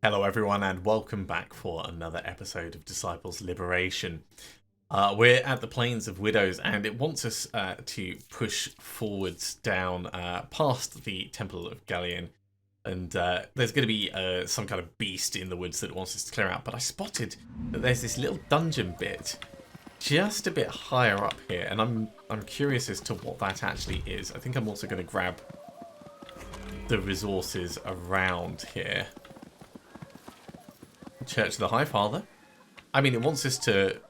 Hello everyone and welcome back for another episode of Disciples Liberation. We're at the Plains of Widows and it wants us to push forwards down past the Temple of Gallion. And there's going to be some kind of beast in the woods that it wants us to clear out. But I spotted that there's this little dungeon bit just a bit higher up here. And I'm curious as to what that actually is. I think I'm also going to grab the resources around here. Church of the High Father. I mean, it wants us to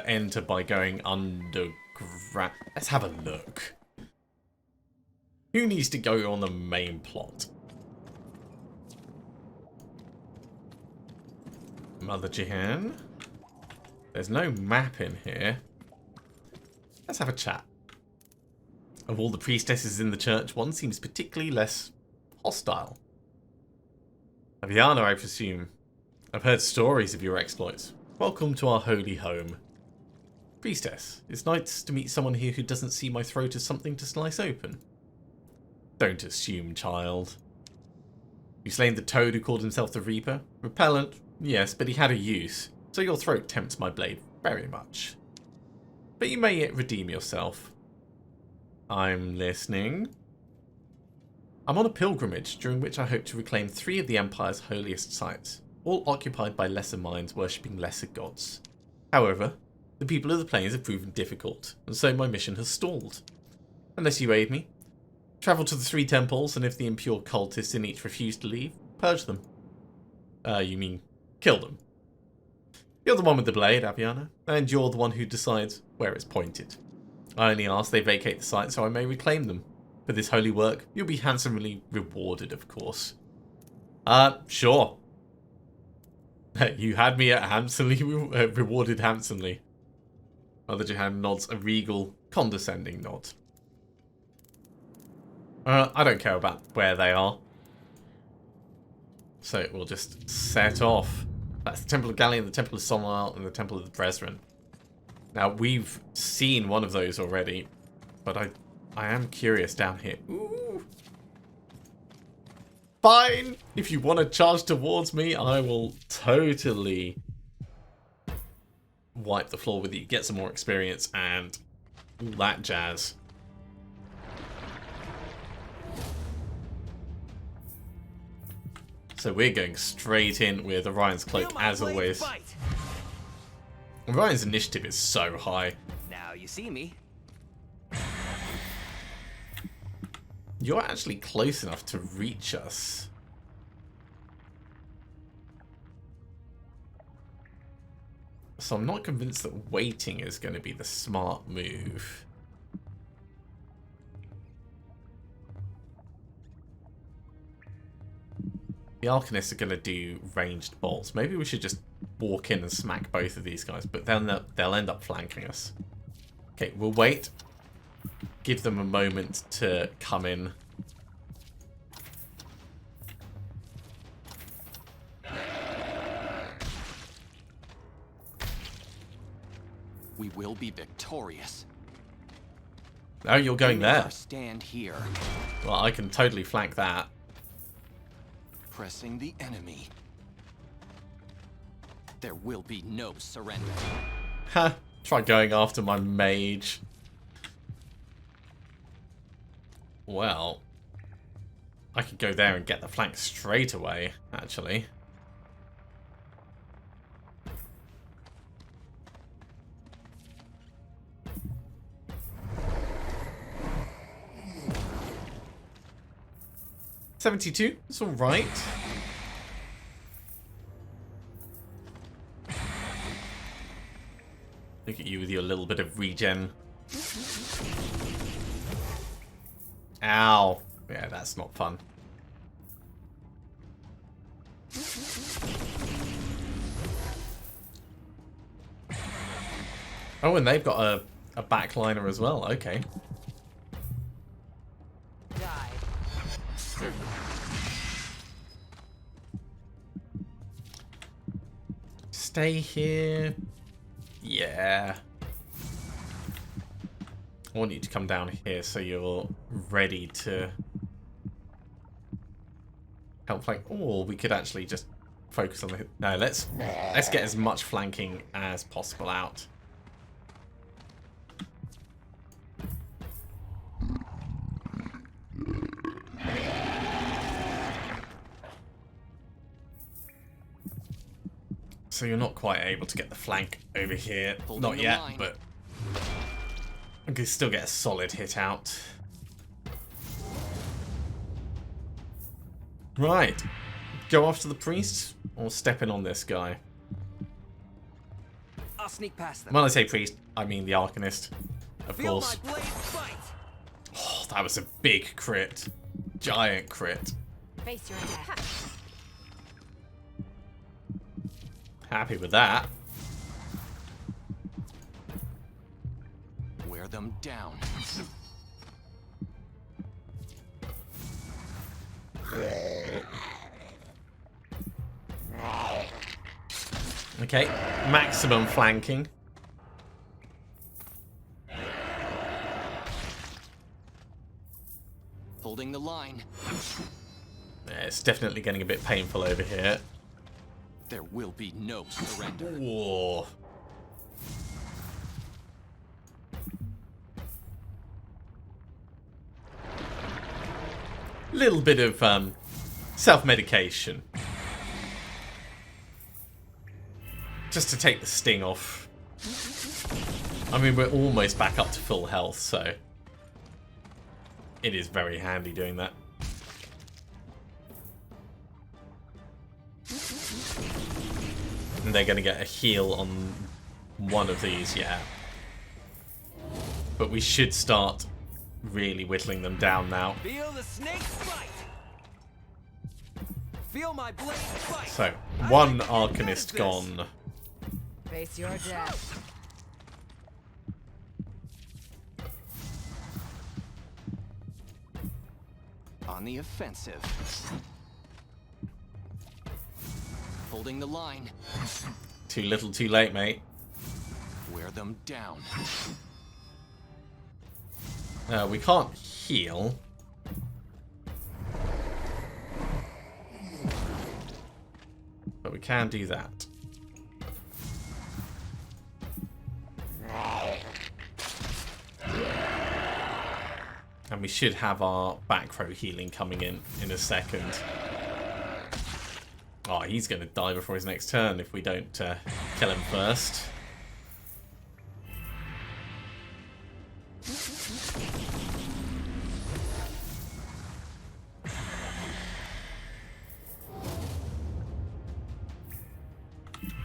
enter by going underground. Let's have a look. Who needs to go on the main plot? Mother Jihan. There's no map in here. Let's have a chat. Of all the priestesses in the church, one seems particularly less hostile. Aviana, I presume. I've heard stories of your exploits. Welcome to our holy home. Priestess, it's nice to meet someone here who doesn't see my throat as something to slice open. Don't assume, child. You slain the toad who called himself the Reaper? Repellent, yes, but he had a use, so your throat tempts my blade very much. But you may yet redeem yourself. I'm listening. I'm on a pilgrimage during which I hope to reclaim 3 of the Empire's holiest sites, all occupied by lesser minds worshipping lesser gods. However, the people of the plains have proven difficult, and so my mission has stalled. Unless you aid me, travel to the 3 temples, and if the impure cultists in each refuse to leave, purge them. You mean kill them. You're the one with the blade, Aviana, and you're the one who decides where it's pointed. I only ask they vacate the site so I may reclaim them. For this holy work, you'll be handsomely rewarded, of course. Sure. You had me at handsomely rewarded handsomely. Mother Jihan nods a regal, condescending nod. I don't care about where they are. So we'll just set off. That's the Temple of Gallion, the Temple of Somnal, and the Temple of the Brethren. Now, we've seen one of those already, but I am curious down here. Ooh. Fine! If you want to charge towards me, I will totally wipe the floor with you, get some more experience, and all that jazz. So we're going straight in with Orion's Cloak, as always. Orion's initiative is so high. Now you see me. You're actually close enough to reach us. So I'm not convinced that waiting is going to be the smart move. The Arcanists are going to do ranged bolts. Maybe we should just walk in and smack both of these guys, but then they'll end up flanking us. Okay, we'll wait. Give them a moment to come in. We will be victorious. Oh, you're going there. Stand here. Well, I can totally flank that. Pressing the enemy. There will be no surrender. Ha! Try going after my mage. Well, I could go there and get the flank straight away, actually. $72, it's alright. Look at you with your little bit of regen. Ow. Yeah, that's not fun. Oh, and they've got a backliner as well. Okay. Stay here. Yeah. I want you to come down here so you're ready to help flank. Or we could actually just focus on the... No, let's get as much flanking as possible out. So you're not quite able to get the flank over here. Not yet, but I can still get a solid hit out. Right. Go after the priest or step in on this guy? I'll sneak past them. When I say priest, I mean the Arcanist, of Feel course. my blade fight. Oh, that was a big crit. Giant crit. Face your attack. Happy with that. Wear them down. Okay, maximum flanking. Holding the line. Yeah, it's definitely getting a bit painful over here. There will be no surrender. Whoa. Little bit of self-medication. Just to take the sting off. I mean, we're almost back up to full health, so it is very handy doing that. And they're going to get a heal on one of these, yeah. But we should start really whittling them down now. Feel the snake's bite. Feel my blade fight. So, one Arcanist gone. Face your death. On the offensive. Holding the line. Too little, too late, mate. Wear them down. We can't heal. But we can do that. And we should have our back row healing coming in a second. Oh, he's going to die before his next turn if we don't kill him first.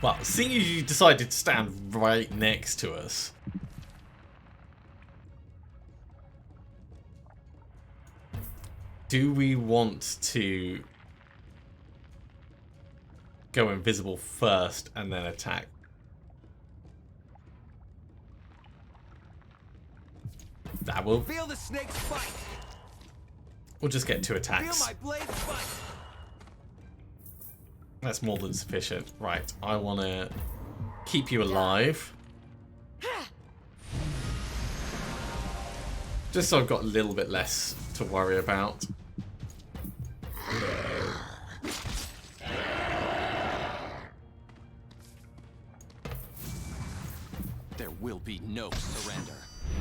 Well, seeing as you decided to stand right next to us, do we want to go invisible first and then attack? That will. Feel the snake's bite. We'll just get 2 Feel attacks. my blade fight. That's more than sufficient. Right, I want to keep you alive. Just so I've got a little bit less to worry about. There will be no surrender.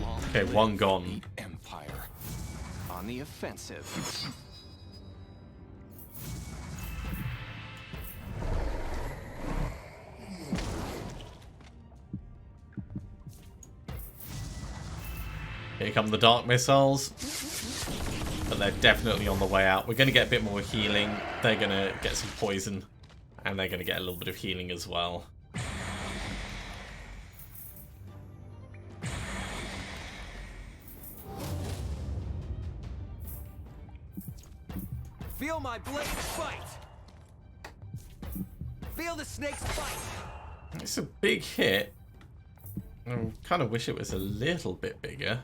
Long Okay, live one gone. the Empire. On the offensive. Here come the dark missiles. But they're definitely on the way out. We're going to get a bit more healing. They're going to get some poison. And they're going to get a little bit of healing as well. Feel my blade fight. Feel the snake's bite. It's a big hit. I kind of wish it was a little bit bigger.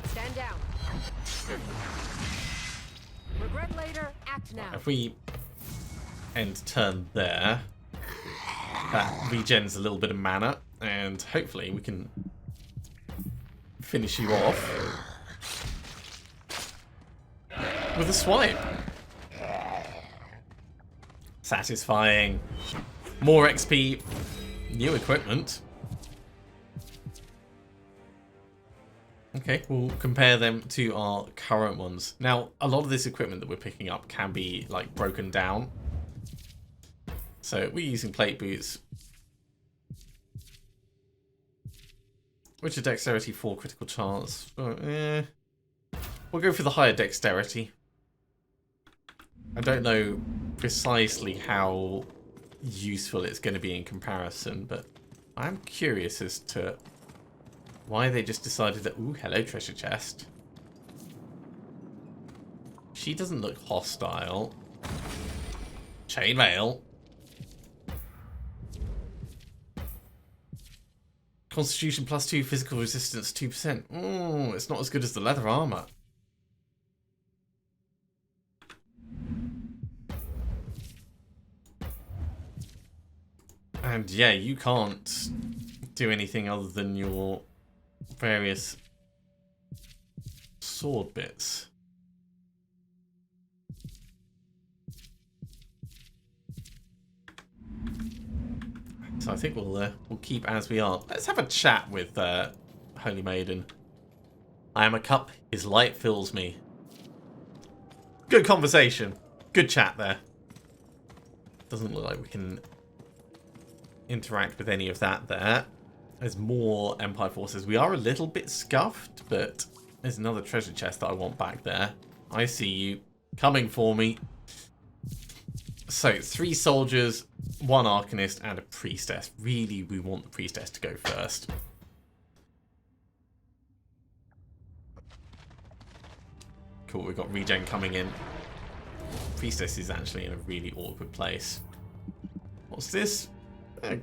Stand down. Regret later, act now. If we end turn there, that regens a little bit of mana, and hopefully we can finish you off with a swipe. Satisfying. More XP. New equipment. Okay, we'll compare them to our current ones. Now, a lot of this equipment that we're picking up can be, like, broken down. So, we're using plate boots. Which are dexterity 4 critical chance. We'll go for the higher dexterity. I don't know precisely how useful it's going to be in comparison, but I'm curious as to why they just decided that, ooh, hello, treasure chest. She doesn't look hostile. Chainmail. Constitution +2, physical resistance 2%. Oh, it's not as good as the leather armor. And yeah, you can't do anything other than your various sword bits. So I think we'll keep as we are. Let's have a chat with Holy Maiden. I am a cup, his light fills me. Good conversation. Good chat there. Doesn't look like we can interact with any of that there. There's more Empire forces. We are a little bit scuffed, but there's another treasure chest that I want back there. I see you. Coming for me. So, 3 soldiers, 1 Arcanist, and a Priestess. Really, we want the Priestess to go first. Cool, we've got regen coming in. Priestess is actually in a really awkward place. What's this?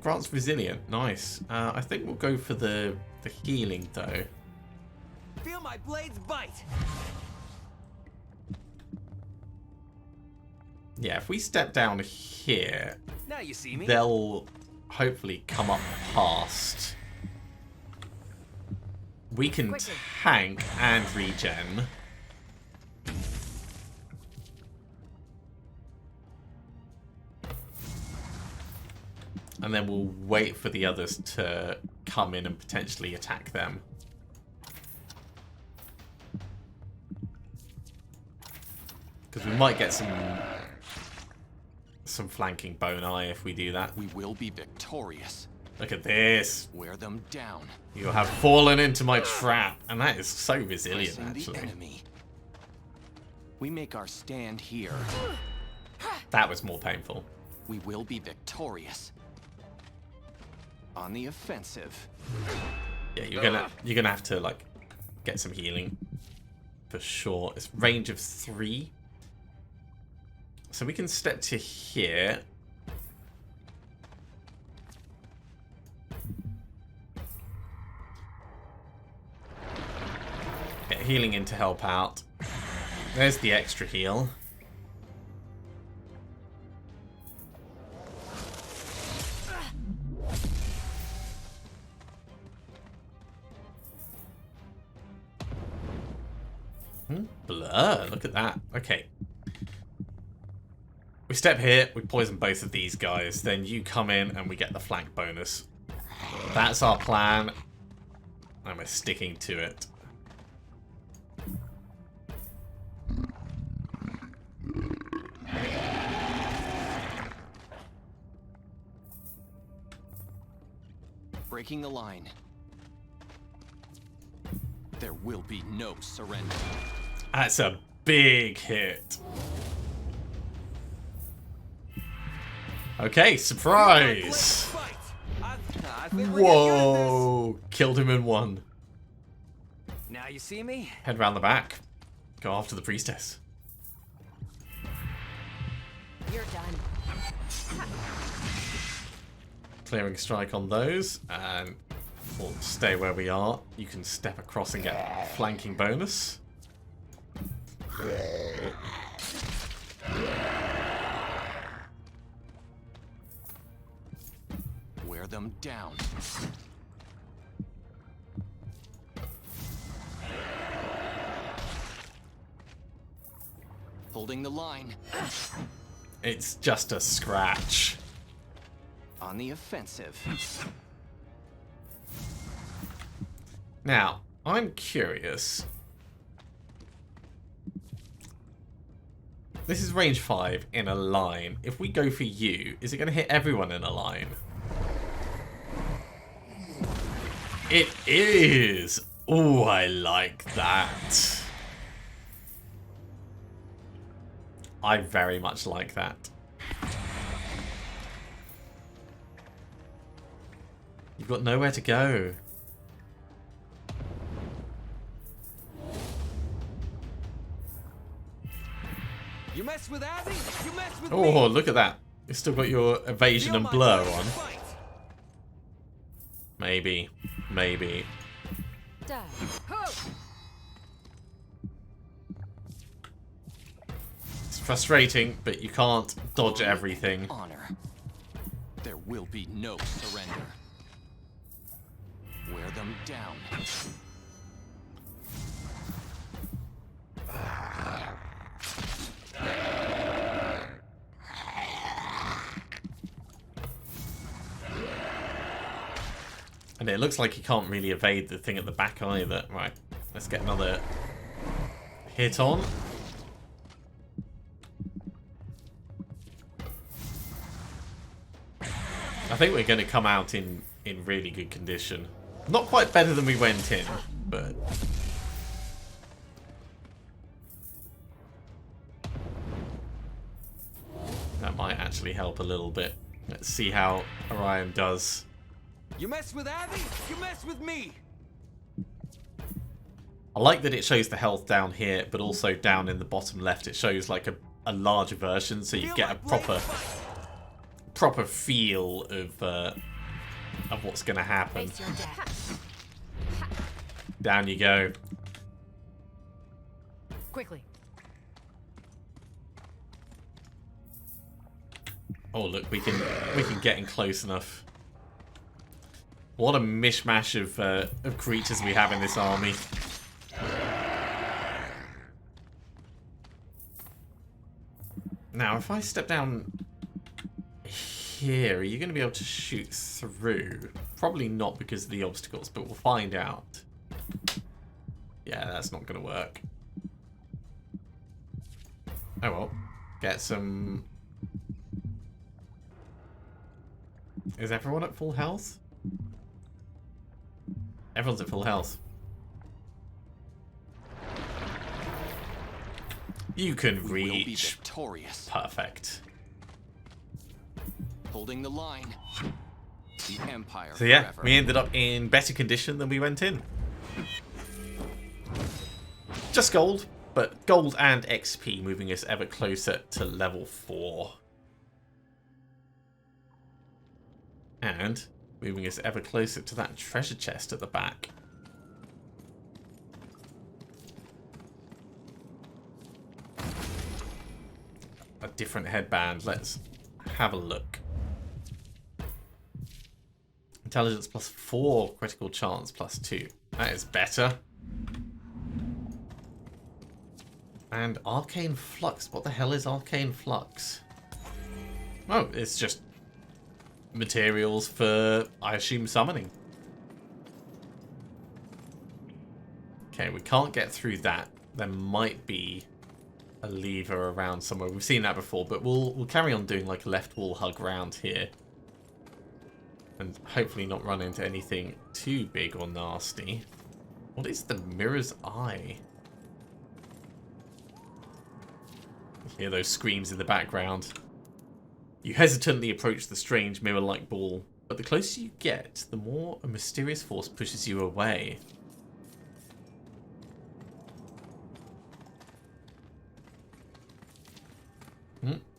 Grants resilient. Nice. I think we'll go for the healing, though. Feel my blades bite. Yeah, if we step down here, Now you see me. they'll hopefully come up past. We can Quickly. tank and regen. And then we'll wait for the others to come in and potentially attack them. Because we might get some flanking bone-eye if we do that. We will be victorious. Look at this. Wear them down. You have fallen into my trap. And that is so resilient, Pressing the actually. enemy. We make our stand here. That was more painful. We will be victorious. On the offensive. Yeah, you're gonna have to, like, get some healing. For sure. It's range of 3. So we can step to here. Get healing in to help out. There's the extra heal. Blur, look at that. Okay. We step here, we poison both of these guys, then you come in and we get the flank bonus. That's our plan, and we're sticking to it. Breaking the line. There will be no surrender. That's a big hit. Okay, surprise! Fight. I think we're getting good at Whoa! Killed him in 1. this. Now you see me. Head round the back. Go after the priestess. You're done. Clearing strike on those, and we'll stay where we are. You can step across and get flanking bonus. Wear them down. Holding the line. It's just a scratch. On the offensive. Now, I'm curious. This is range 5 in a line. If we go for you, is it going to hit everyone in a line? It is! Oh, I like that. I very much like that. You've got nowhere to go. You mess with Abby, you mess with Oh, me. look at that. You've still got your evasion and blur on. Maybe. Maybe. Die. It's frustrating, but you can't dodge everything. Honor. There will be no surrender. Wear them down. And it looks like you can't really evade the thing at the back either. Right, let's get another hit on. I think we're going to come out in really good condition. Not quite better than we went in, but... that might actually help a little bit. Let's see how Orion does. You mess with Abby, you mess with me. I like that it shows the health down here, but also down in the bottom left it shows like a larger version, so you get a proper feel of what's going to happen. Face your death. Down you go. Quickly. Oh look, we can get in close enough. What a mishmash of creatures we have in this army. Now, if I step down here, are you going to be able to shoot through? Probably not because of the obstacles, but we'll find out. Yeah, that's not going to work. Oh well. Get some... Is everyone at full health? Everyone's at full health. You can We will be reach. victorious. Perfect. Holding the line. The Empire So yeah, forever. we ended up in better condition than we went in. Just gold, but gold and XP moving us ever closer to level 4. And moving us ever closer to that treasure chest at the back. A different headband. Let's have a look. Intelligence plus 4, critical chance plus 2. That is better. And Arcane Flux. What the hell is Arcane Flux? Oh, it's just materials for, I assume, summoning. Okay, we can't get through that. There might be a lever around somewhere. We've seen that before, but we'll carry on doing like a left wall hug round here. And hopefully not run into anything too big or nasty. What is the Mirror's Eye? You hear those screams in the background. You hesitantly approach the strange mirror-like ball, but the closer you get, the more a mysterious force pushes you away.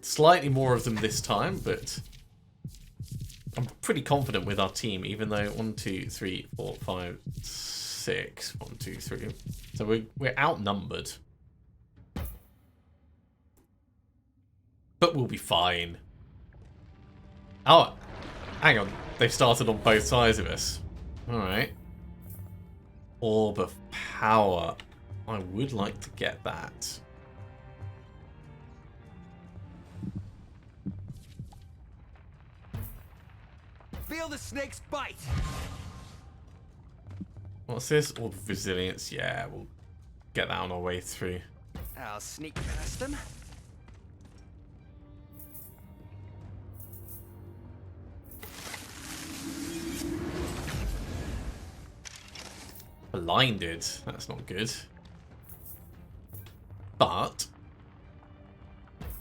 Slightly more of them this time, but I'm pretty confident with our team, even though 1, 2, 3, 4, 5, 6. 1, 2, 3. So we're outnumbered. But we'll be fine. Oh, hang on. They've started on both sides of us. Alright. Orb of Power. I would like to get that. Feel the snake's bite. What's this? Orb of Resilience. Yeah, we'll get that on our way through. I'll sneak past them. Blinded. That's not good. But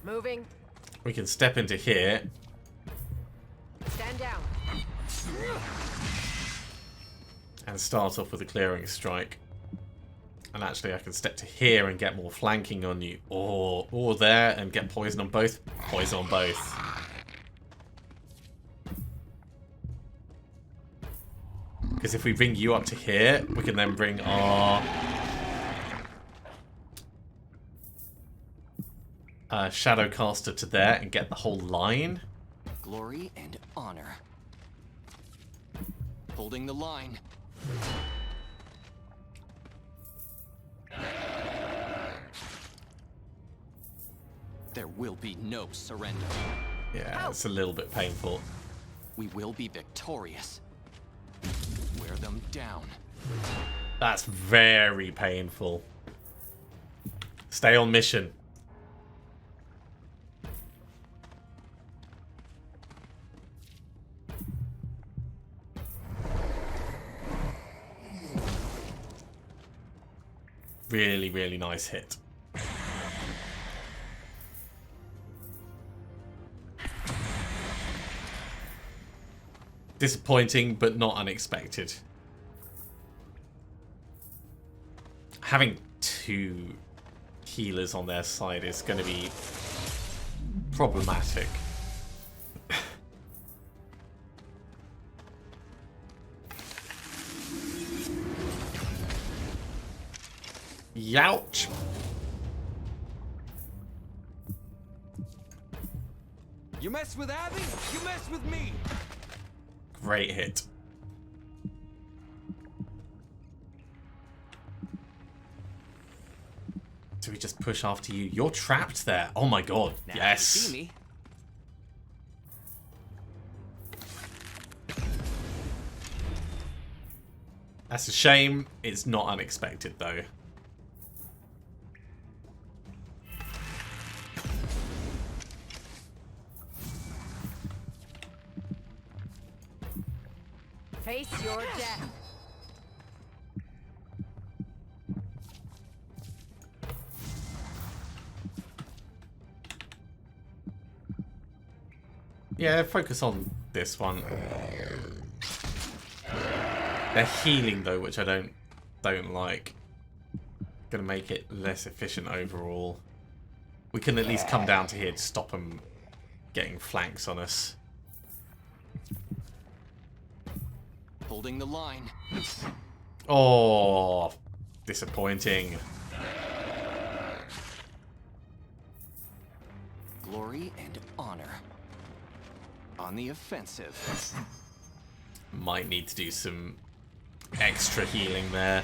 Moving. we can step into here. Stand down. And start off with a clearing strike. And actually I can step to here and get more flanking on you. Or there and get poison on both. Poison on both. Because if we bring you up to here, we can then bring our Shadowcaster to there and get the whole line. Glory and honor. Holding the line. There will be no surrender. Yeah, it's a little bit painful. We will be victorious. Wear them down. That's very painful. Stay on mission. Really, really nice hit. Disappointing, but not unexpected. Having two healers on their side is going to be problematic. Youch! You mess with Abby, you mess with me. Great hit. Do we just push after you? You're trapped there. Oh my god. Now you Yes. see me. That's a shame. It's not unexpected though. Face your death. Yeah, focus on this one. They're healing though, which I don't like. Gonna make it less efficient overall. We can at least come down to here to stop them getting flanks on us. Holding the line. Oh, disappointing. Glory and honor. On the offensive. Might need to do some extra healing there.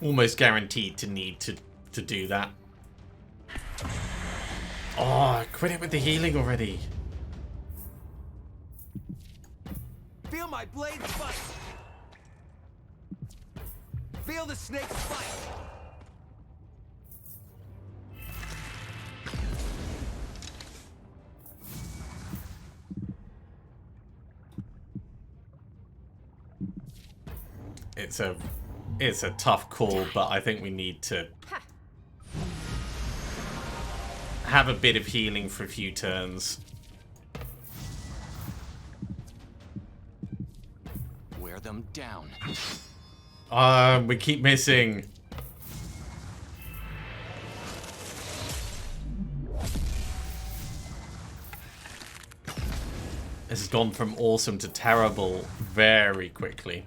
Almost guaranteed to need to do that. Oh, quit it with the healing already. Feel my blade bite. Feel the snake's bite. It's a tough call, but I think we need to have a bit of healing for a few turns. Wear them down. We keep missing. This has gone from awesome to terrible very quickly.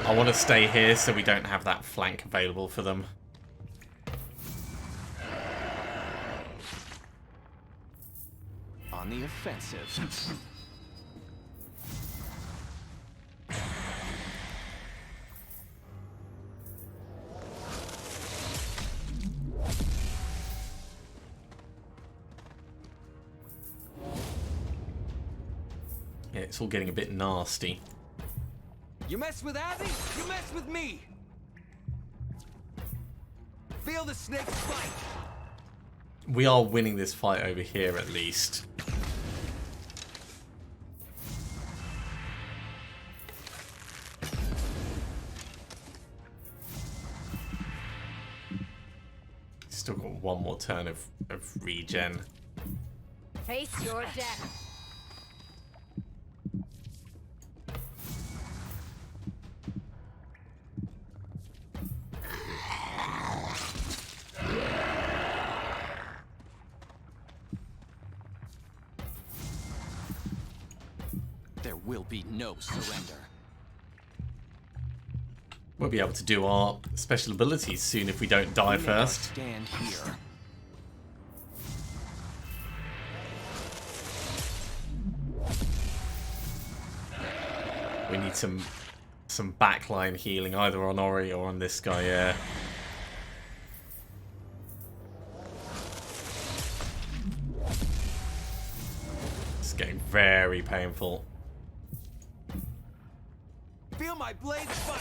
I want to stay here so we don't have that flank available for them. the offensive. Yeah, it's all getting a bit nasty. You mess with Abby, you mess with me. Feel the snake's bite. We are winning this fight over here at least. Still got one more turn of regen. Face your death. There will be no surrender. We'll be able to do our special abilities soon if we don't die We make our first. stand here. We need some backline healing either on Ori or on this guy, yeah. It's getting very painful. Feel my blade bite.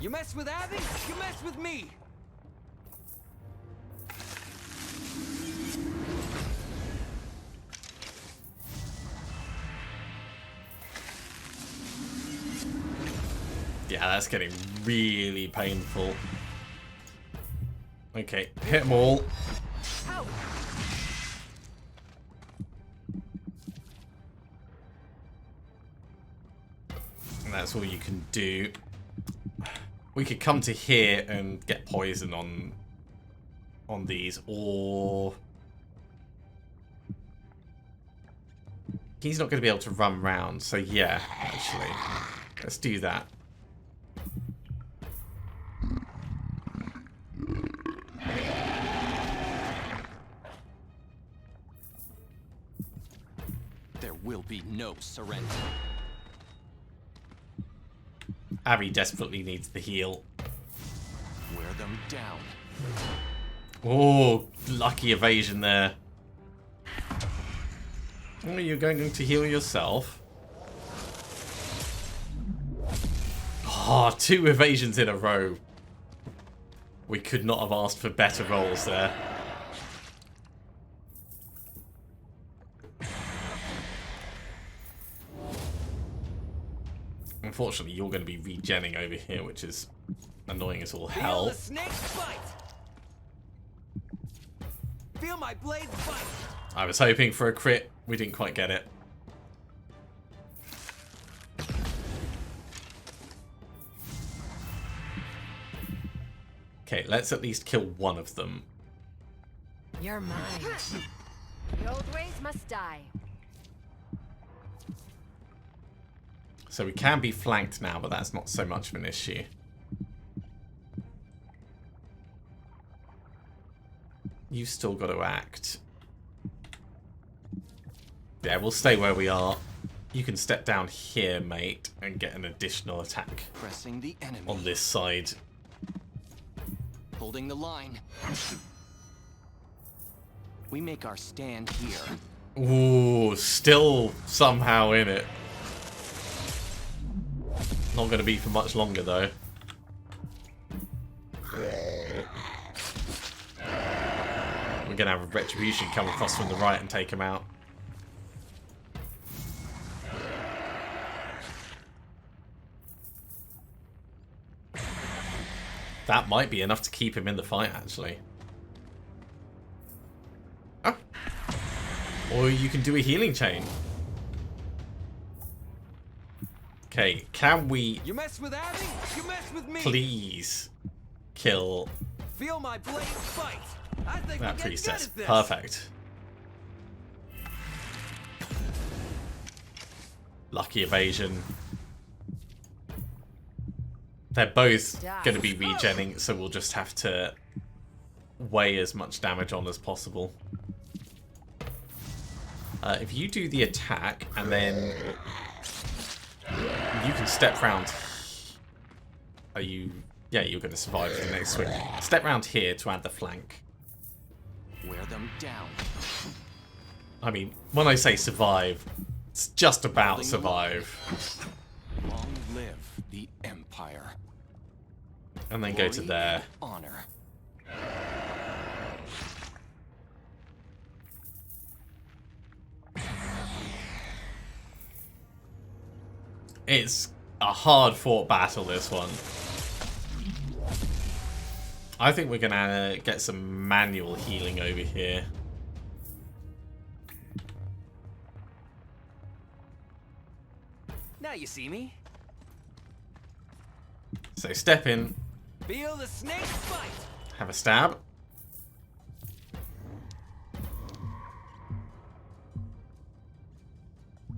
You mess with Abby, you mess with me. Yeah, that's getting really painful. Okay, hit them all. Out. And that's all you can do. We could come to here and get poison on these, or he's not going to be able to run round. So yeah, actually, let's do that. There will be no surrender. Abby desperately needs the heal. Wear them down. Oh, lucky evasion there. Oh, you're going to heal yourself. Oh, 2 evasions in a row. We could not have asked for better rolls there. Unfortunately, you're going to be regenning over here, which is annoying as all Feel hell. the snake's bite. Feel my blade bite. I was hoping for a crit. We didn't quite get it. Okay, let's at least kill one of them. You're mine. The old ways must die. So we can be flanked now, but that's not so much of an issue. You've still got to act. Yeah, we'll stay where we are. You can step down here, mate, and get an additional attack Pressing the enemy. on this side. Holding the line. We make our stand here. Ooh, still somehow in it. Not going to be for much longer, though. We're going to have a Retribution come across from the right and take him out. That might be enough to keep him in the fight, actually. Oh. Or you can do a healing chain. Okay, can we You mess with Abby, you mess with me. please kill Feel my blade bite. I think that we get priestess? good at this. Perfect. Lucky evasion. They're both going to be regenning, so we'll just have to weigh as much damage on as possible. If you do the attack, and then you can step round. Are you... Yeah, you're going to survive the next swing. Step round here to add the flank. Wear them down. I mean, when I say survive, it's just about survive. Long live the Empire. And then go to Glory there. and honor. It's a hard-fought battle, this one. I think we're gonna get some manual healing over here. Now you see me. So step in, Feel the snake bite. have a stab.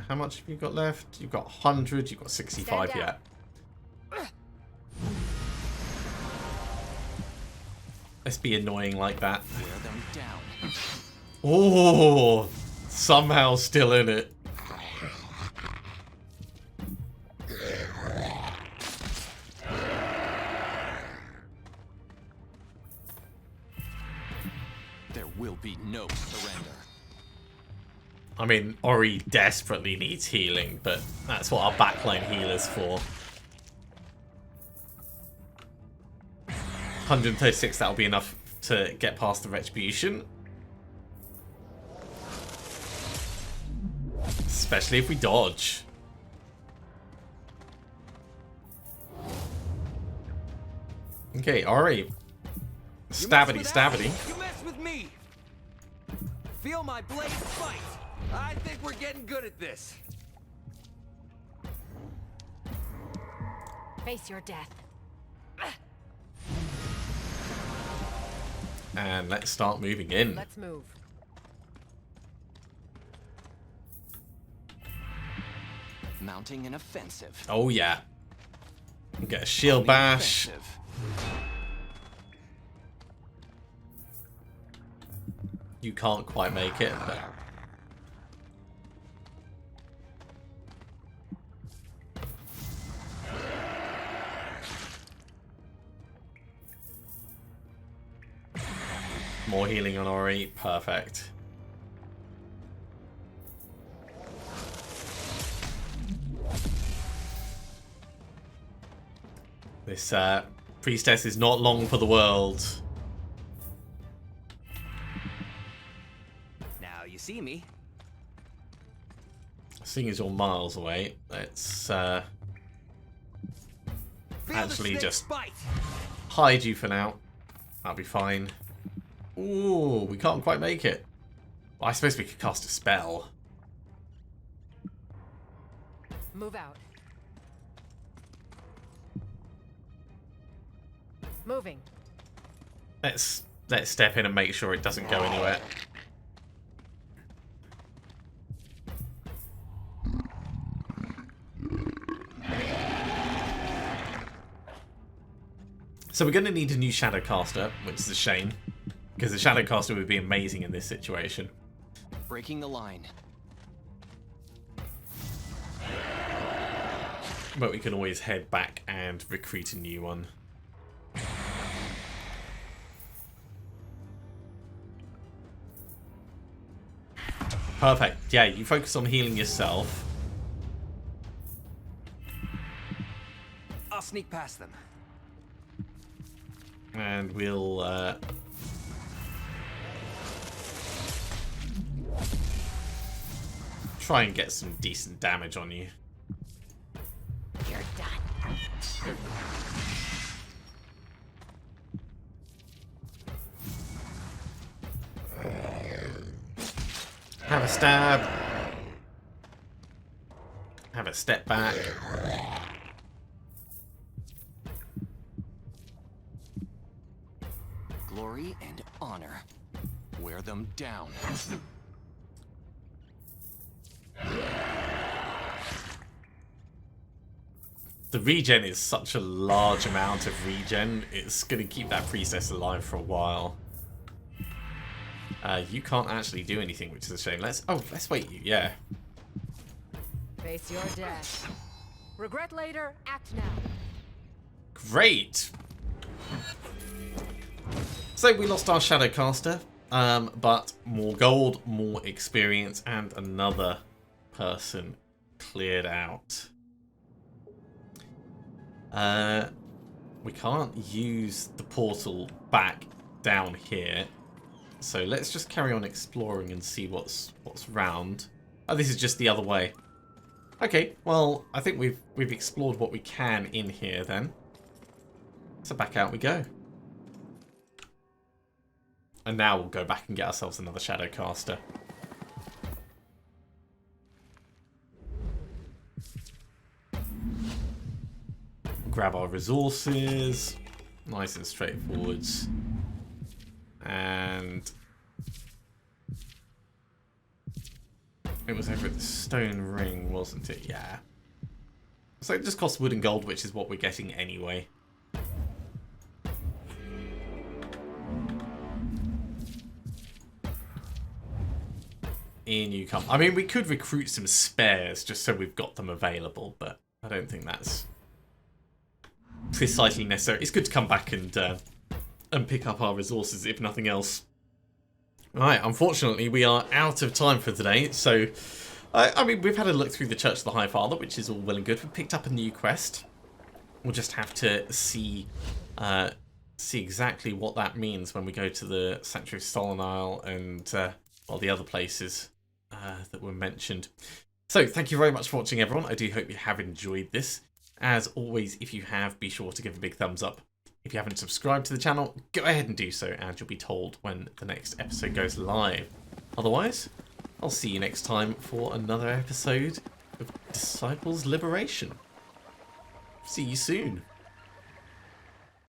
How much have you got left? You've got 100, you've got 65 Stand yet. Let's be annoying like that. Wear them down. Oh, somehow still in it. There will be no surrender. I mean, Ori desperately needs healing, but that's what our backline healer's for. 136, that'll be enough to get past the Retribution. Especially if we dodge. Okay, Ori. Stabbity, stabbity. You mess with me. Feel my blade fight. I think we're getting good at this. Face your death. And let's start moving in. Let's move. Mounting an offensive. Oh yeah. Get a shield bash. Offensive. You can't quite make it, but... More healing on Ori. Perfect. This priestess is not long for the world. Now you see me. Seeing as you're miles away, let's Feel actually the just bite. hide you for now. That'll be fine. Ooh, we can't quite make it. Well, I suppose we could cast a spell. Move out. Moving. Let's step in and make sure it doesn't go anywhere. So we're going to need a new Shadowcaster, which is a shame, because the Shadowcaster would be amazing in this situation. Breaking the line. But we can always head back and recruit a new one. Perfect. Yeah, you focus on healing yourself. I'll sneak past them. And we'll try and get some decent damage on you. You're done. Have a stab. Have a step back. Glory and honor. Wear them down. The regen is such a large amount of regen, it's going to keep that priestess alive for a while. You can't actually do anything, which is a shame. Let's wait you, yeah. Face your death. Regret later, act now. Great! So we lost our Shadowcaster, but more gold, more experience, and another person cleared out. We can't use the portal back down here, so let's just carry on exploring and see what's round. Oh, this is just the other way. Okay, well, I think we've explored what we can in here then. So back out we go. And now we'll go back and get ourselves another Shadowcaster. Grab our resources. Nice and straightforward. And it was over at the stone ring, wasn't it? Yeah. So it just costs wood and gold, which is what we're getting anyway. In you come. I mean, we could recruit some spares just so we've got them available, but I don't think that's precisely necessary. It's good to come back and pick up our resources, if nothing else. Right, unfortunately, we are out of time for today, so I mean, we've had a look through the Church of the High Father, which is all well and good. We've picked up a new quest. We'll just have to see exactly what that means when we go to the Sanctuary of Stolen Isle and well, the other places that were mentioned. So, thank you very much for watching, everyone. I do hope you have enjoyed this. As always, if you have, be sure to give a big thumbs up. If you haven't subscribed to the channel, go ahead and do so, and you'll be told when the next episode goes live. Otherwise, I'll see you next time for another episode of Disciples Liberation. See you soon.